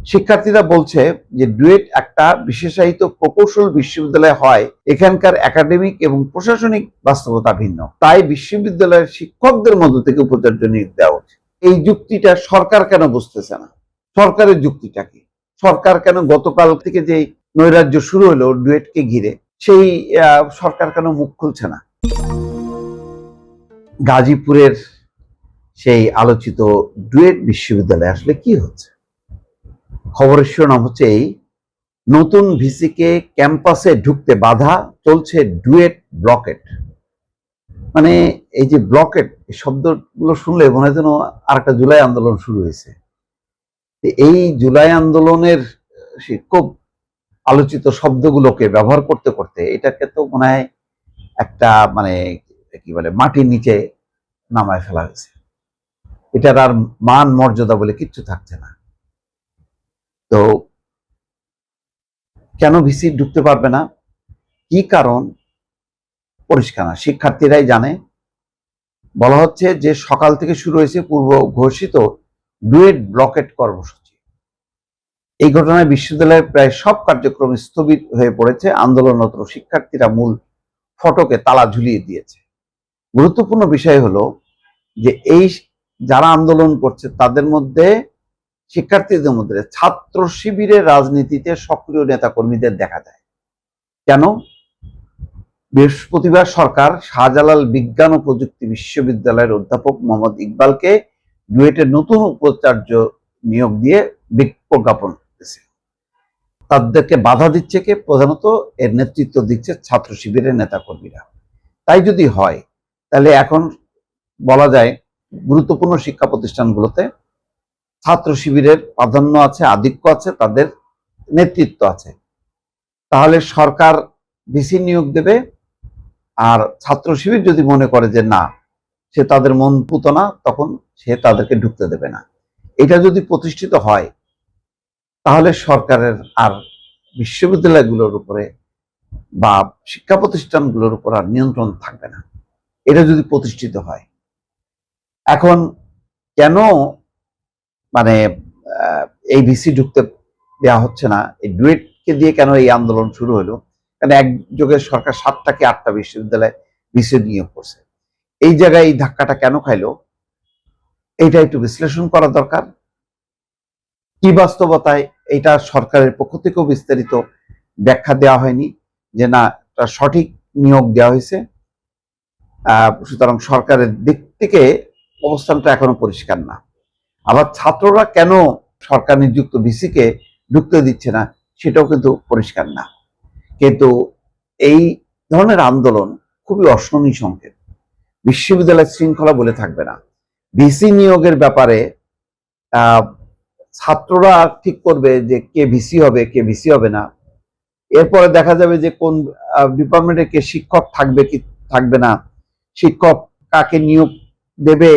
শিক্ষার্থীরা বলছে যে ডুয়েট একটা বিশেষায়িত প্রকৌশল বিশ্ববিদ্যালয় হয়, এখানকার একাডেমিক এবং প্রশাসনিক বাস্তবতা ভিন্ন, তাই বিশ্ববিদ্যালয়ের শিক্ষকদের মধ্য থেকে উপাচার্য নিয়োগ দেওয়া উচিত। এই যুক্তিটা সরকার কেন বুঝতেছে না? সরকারের যুক্তিটা কি? সরকার কেন গতকাল থেকে যে নৈরাজ্য শুরু হলো ডুয়েটকে ঘিরে, সেই সরকার কেন মুখ খুলছে না? গাজীপুরের সেই আলোচিত ডুয়েট বিশ্ববিদ্যালয়ে আসলে কি হচ্ছে? খবরের শিরোনাম হচ্ছে এই, নতুন ভিসিকে ক্যাম্পাসে ঢুকতে বাধা, চলছে ডুয়েট ব্লকেট। মানে এই যে ব্লকেট, এই শব্দগুলো শুনলে মনে হয় যেন আর একটা জুলাই আন্দোলন শুরু হয়েছে। এই জুলাই আন্দোলনের খুব আলোচিত শব্দগুলোকে ব্যবহার করতে করতে এটাকে তো মনে হয় একটা মানে কি বলে মাটির নিচে নামায় ফেলা হয়েছে। এটার আর মান মর্যাদা বলে কিচ্ছু থাকছে না। তো কেন ভিসি ঢুকতে পারবে না, কি কারণ পরিষ্কার না, শিক্ষার্থীরাই জানে। বলা হচ্ছে যে সকাল থেকে শুরু হয়েছে পূর্ব ঘোষিত ডুয়েট ব্লকেট কর্মসূচি। এই ঘটনায় বিশ্ববিদ্যালয়ের প্রায় সব কার্যক্রম স্থগিত হয়ে পড়েছে। আন্দোলনরত শিক্ষার্থীরা মূল ফটকে তালা ঝুলিয়ে দিয়েছে। গুরুত্বপূর্ণ বিষয় হলো যে এই যারা আন্দোলন করছে তাদের মধ্যে, শিক্ষার্থীদের মধ্যে ছাত্র শিবিরের রাজনীতিতে সক্রিয় নেতাকর্মীদের দেখা যায়। কেন? বৃহস্পতিবার সরকার শাহজালাল বিজ্ঞান ও প্রযুক্তি বিশ্ববিদ্যালয়ের অধ্যাপক মোহাম্মদ ইকবালকে ডুয়েটের নতুন উপাচার্য নিয়োগ দিয়ে বিক্ষোভ জ্ঞাপন করেছে। তাদেরকে বাধা দিচ্ছে কে? প্রধানত এর নেতৃত্ব দিচ্ছে ছাত্র শিবিরের নেতাকর্মীরা। তাই যদি হয় তাহলে এখন বলা যায় গুরুত্বপূর্ণ শিক্ষা প্রতিষ্ঠানগুলোতে ছাত্র শিবিরের প্রাধান্য আছে, আধিক্য আছে, তাদের নেতৃত্ব আছে। তাহলে সরকার ভিসি নিয়োগ দেবে, আর ছাত্র শিবির যদি মনে করে যে না, সে তাদের মন পুতো না, তখন সে তাদেরকে ঢুকতে দেবে না। এটা যদি প্রতিষ্ঠিত হয় তাহলে সরকারের আর বিশ্ববিদ্যালয়গুলোর উপরে বা শিক্ষা প্রতিষ্ঠানগুলোর উপর আর নিয়ন্ত্রণ থাকবে না। এটা যদি প্রতিষ্ঠিত হয়, এখন কেন মানে এই ভিসি ঢুকতে দেওয়া হচ্ছে না, এই ডুয়েটকে দিয়ে কেন এই আন্দোলন শুরু হলো? কারণ একযোগে সরকার 7টা কি 8টা বিশ্ববিদ্যালয়ে ভিসি নিয়োগ করছে। এই জায়গায় এই ধাক্কাটা কেন খাইলো, এইটা একটু বিশ্লেষণ করা দরকার। কি বাস্তবতায় এটা সরকারের পক্ষ থেকেও বিস্তারিত ব্যাখ্যা দেওয়া হয়নি যে না, সঠিক নিয়োগ দেওয়া হয়েছে। সুতরাং সরকারের দিক থেকে অবস্থানটা এখনো পরিষ্কার না। আবার ছাত্ররা কেন সরকার নিযুক্ত ভিসিকে ঢুকতে দিচ্ছে না, সেটাও কিন্তু পরিষ্কার না। কিন্তু এই ধরনের আন্দোলন খুবই অশনি সংকেত। বিশ্ববিদ্যালয় শৃঙ্খলা বলে থাকবে না। ভিসি নিয়োগের ব্যাপারে ছাত্ররা ঠিক করবে যে কে ভিসি হবে, কে ভিসি হবে না। এরপরে দেখা যাবে যে কোন ডিপার্টমেন্টে কে শিক্ষক থাকবে কি থাকবে না, শিক্ষক কাকে নিয়োগ দেবে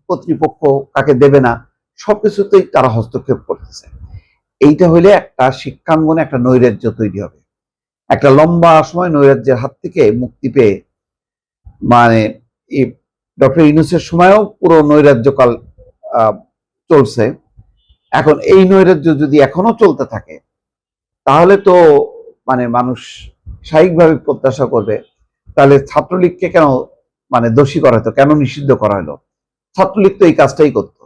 কর্তৃপক্ষ, কাকে দেবে না, সবকিছুতেই তারা হস্তক্ষেপ করতেছে। এইটা হইলে একটা শিক্ষাঙ্গনে একটা নৈরাজ্য তৈরি হবে। একটা লম্বা সময় নৈরাজ্যের হাত থেকে মুক্তি পেয়ে, মানে ডক্টর ইউনূসের সময়ও পুরো নৈরাজ্যকাল চলছে। এখন এই নৈরাজ্য যদি এখনো চলতে থাকে তাহলে তো মানে মানুষ স্বাভাবিকভাবে প্রত্যাশা করবে তাহলে ছাত্রলীগকে কেন মানে দোষী করা হতো, কেন নিষিদ্ধ করা হলো? ছাত্রলীগ তো এই কাজটাই করত,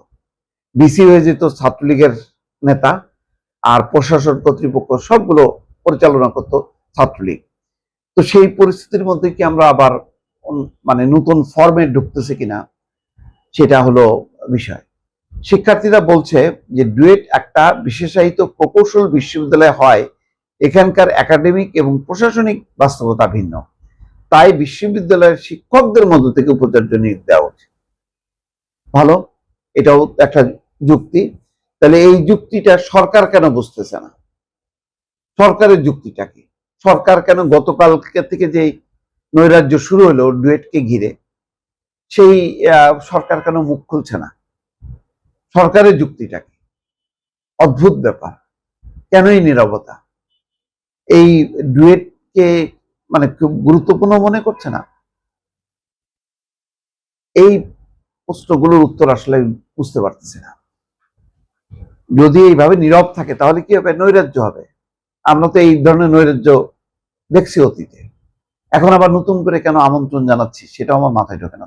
ভিসি হয়ে যেত ছাত্রলীগের নেতা, আর প্রশাসন কর্তৃপক্ষ সবগুলো পরিচালনা করত ছাত্রলীগ। তো সেই পরিস্থিতির মধ্যে কি আমরা আবার মানে নতুন ফর্মে ঢুকতেছে কিনা, সেটা হলো বিষয়। শিক্ষার্থীরা বলছে যে ডুয়েট একটা বিশেষায়িত প্রকৌশল বিশ্ববিদ্যালয় হয়, এখানকার একাডেমিক এবং প্রশাসনিক বাস্তবতা ভিন্ন, তাই বিশ্ববিদ্যালয়ের শিক্ষকদের মধ্য থেকে উপাচার্য নিয়োগ দেওয়া উচিত। ভালো, এটাও একটা যুক্তি। তাহলে এই যুক্তিটা সরকার কেন বুঝতেছে না? সরকারের যুক্তিটা কি? সরকার কেন গতকাল থেকে যে নৈরাজ্য শুরু হলো ডুয়েটকে ঘিরে, সেই সরকার কেন মুখ খুলছে না? সরকারের যুক্তিটা কি? অদ্ভুত ব্যাপার। কেন এই নীরবতা? এই ডুয়েটকে মানে খুব গুরুত্বপূর্ণ মনে করছে না? এই প্রশ্নগুলোর উত্তর আসলে বুঝতে পারতেছি না। যদি এইভাবে নীরব থাকে তাহলে কি হবে? নৈরাজ্য হবে। আমরা তো এই ধরনের নৈরাজ্য দেখছি অতীতে। এখন আবার নতুন করে কেন আমন্ত্রণ জানাচ্ছি সেটাও আমার মাথায় ঢোকে না।